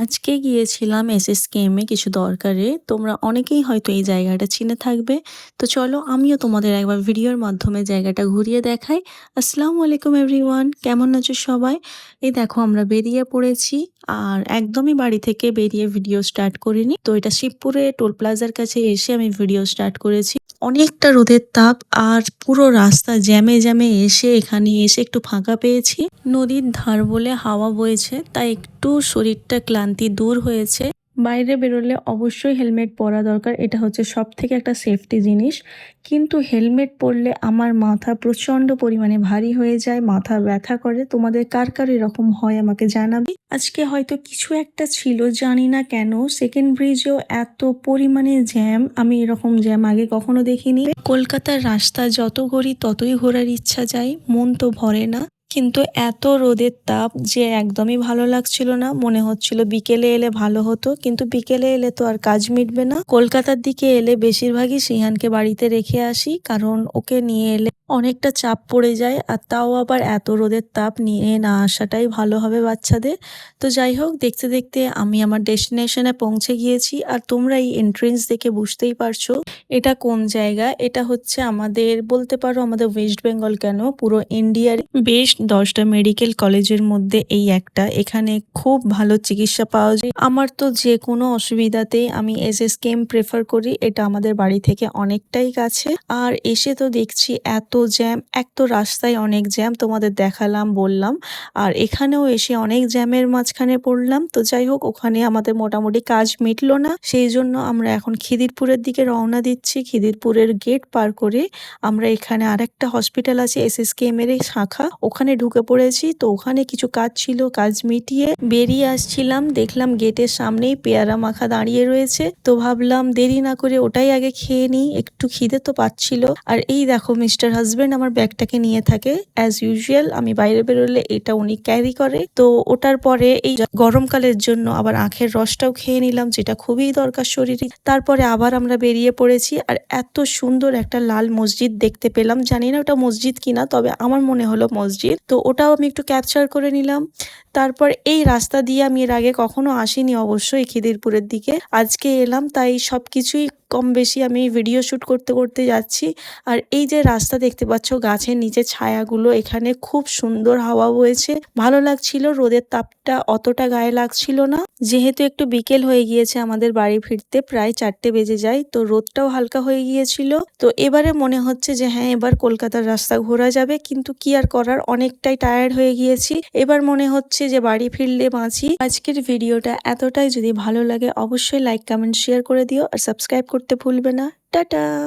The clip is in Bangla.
আজকে গিয়েছিলাম এসএসকেএম এ কিছু দরকারে। তোমরা অনেকেই হয়তো এই জায়গাটা চিনে থাকবে। তো চলো আমিও তোমাদের একবার ভিডিওর মাধ্যমে জায়গাটা ঘুরিয়ে দেখাই। আসসালামু আলাইকুম এভরিওয়ান, কেমন আছো সবাই? এই দেখো আমরা বেরিয়ে পড়েছি। আর একদমই বাড়ি থেকে বেরিয়ে ভিডিও স্টার্ট করিনি। তো এটা শিবপুরে টোল প্লাজার কাছে এসে আমি ভিডিও স্টার্ট করেছি। অনেকটা রোদের তাপ আর পুরো রাস্তা জ্যামে জ্যামে এসে এখানে এসে একটু ফাঁকা পেয়েছি। নদীর ধার বলে হাওয়া বইছে, তাই একটু শরীরটা ক্লান্তি দূর হয়েছে। বাইরে বেরোলে অবশ্যই হেলমেট পরা দরকার, এটা হচ্ছে সব থেকে একটা সেফটি জিনিস। কিন্তু হেলমেট পরলে আমার মাথা প্রচন্ড পরিমাণে ভারী হয়ে যায়, মাথা ব্যথা করে। তোমাদের কার কার এরকম হয় আমাকে জানাবে। আজকে হয়তো কিছু একটা ছিল, জানি না কেন সেকেন্ড ব্রিজেও এত পরিমাণে জ্যাম। আমি এরকম জ্যাম আগে কখনো দেখিনি। কলকাতার রাস্তা যত ঘুরি ততই ঘোরার ইচ্ছা যায়, মন তো ভরে না। কিন্তু এত রোদের তাপ যে একদমই ভালো লাগছিল না, মনে হচ্ছিল বিকেলে এলে ভালো হতো, কিন্তু বিকেলে এলে তো আর কাজ মিটবে না। কলকাতার দিকে এলে বেশিরভাগই সিহানকে বাড়িতে রেখে আসি, কারণ ওকে নিয়ে এলে অনেকটা চাপ পড়ে যায়, আর তাও আবার এত রোদের তাপ নিয়ে না আসাটাই ভালো হবে বাচ্চাদের। তো যাই হোক, দেখতে দেখতে আমি আমার ডেস্টিনেশনে পৌঁছে গিয়েছি। আর তোমরা এই এন্ট্রেন্স দেখে বুঝতেই পারছো এটা কোন জায়গা। এটা হচ্ছে আমাদের, বলতে পারো আমাদের ওয়েস্ট বেঙ্গল কেন, পুরো ইন্ডিয়ার বেশ 10টা মেডিকেল কলেজের মধ্যে এই একটা। এখানে খুব ভালো চিকিৎসা পাওয়া যায়। আমার তো যে কোনো অসুবিধাতেই আমি এসএসকেএম প্রেফার করি, এটা আমাদের বাড়ি থেকে অনেকটাই কাছে। আর এসে তো দেখছি এত জ্যাম, এক তো রাস্তায় অনেক জ্যাম, তোমাদের দেখালাম বললাম, আর এখানেও এসে অনেক জ্যামের মাঝখানে পড়লাম। তো যাই হোক, ওখানে আমাদের মোটামুটি কাজ মিটলো না, সেই জন্য আমরা এখন খিদিরপুরের দিকে রওনা দিচ্ছি। খিদিরপুরের গেট পার করে আমরা এখানে আরেকটা হসপিটাল আছে এসএসকেএম এর শাখা, ওখানে ঢুকে পড়েছি। তো ওখানে কিছু কাজ ছিল, কাজ মিটিয়ে বেরিয়ে আসছিলাম, দেখলাম গেটের সামনেই পেয়ারা মাখা দাঁড়িয়ে রয়েছে। তো ভাবলাম দেরি না করে ওটাই আগে খেয়ে নিই, একটু খিদে তো পাচ্ছিল। আর এই দেখো মিস্টার হাজবেন্ড আমার ব্যাগটাকে নিয়ে থাকে অ্যাজ ইউজুয়াল, আমি বাইরে বেরোলে এটা উনি ক্যারি করে। তো ওটার পরে এই গরমকালের জন্য আবার আখের রসটাও খেয়ে নিলাম, যেটা খুবই দরকার শরীরে। তারপরে আবার আমরা বেরিয়ে পড়েছি। আর এত সুন্দর একটা লাল মসজিদ দেখতে পেলাম, জানি না ওটা মসজিদ কিনা, তবে আমার মনে হলো মসজিদ। তো ওটাও আমি একটু ক্যাপচার করে নিলাম। তারপর এই রাস্তা দিয়ে আমি এর আগে কখনো আসিনি অবশ্যই খিদিরপুরের দিকে, আজকে এলাম, তাই সবকিছুই কম বেশি আমি ভিডিও শুট করতে করতে যাচ্ছি। আর এই যে রাস্তা দেখতে পাচ্ছ, গাছের নিচে ছায়াগুলো, এখানে খুব সুন্দর হাওয়া বইছে, ভালো লাগছিল। রোদের তাপটা অতটা গায়ে লাগছিল না, যেহেতু একটু বিকেল হয়ে গিয়েছে, আমাদের বাড়ি ফিরতে প্রায় 4টে বেজে যায়। তো রোদটাও হালকা হয়ে গিয়েছিল। তো এবারে মনে হচ্ছে যে হ্যাঁ, এবার কলকাতার রাস্তা ঘোরা যাবে, কিন্তু কি আর করার, অনেকটাই টায়ার্ড হয়ে গিয়েছি। এবার মনে হচ্ছে যে বাড়ি ফিরলে বাঁচি। আজকের ভিডিওটা এতটাই, যদি ভালো লাগে অবশ্যই লাইক কমেন্ট শেয়ার করে দিও, আর সাবস্ক্রাইব করতে ভুলবে না। টাটা।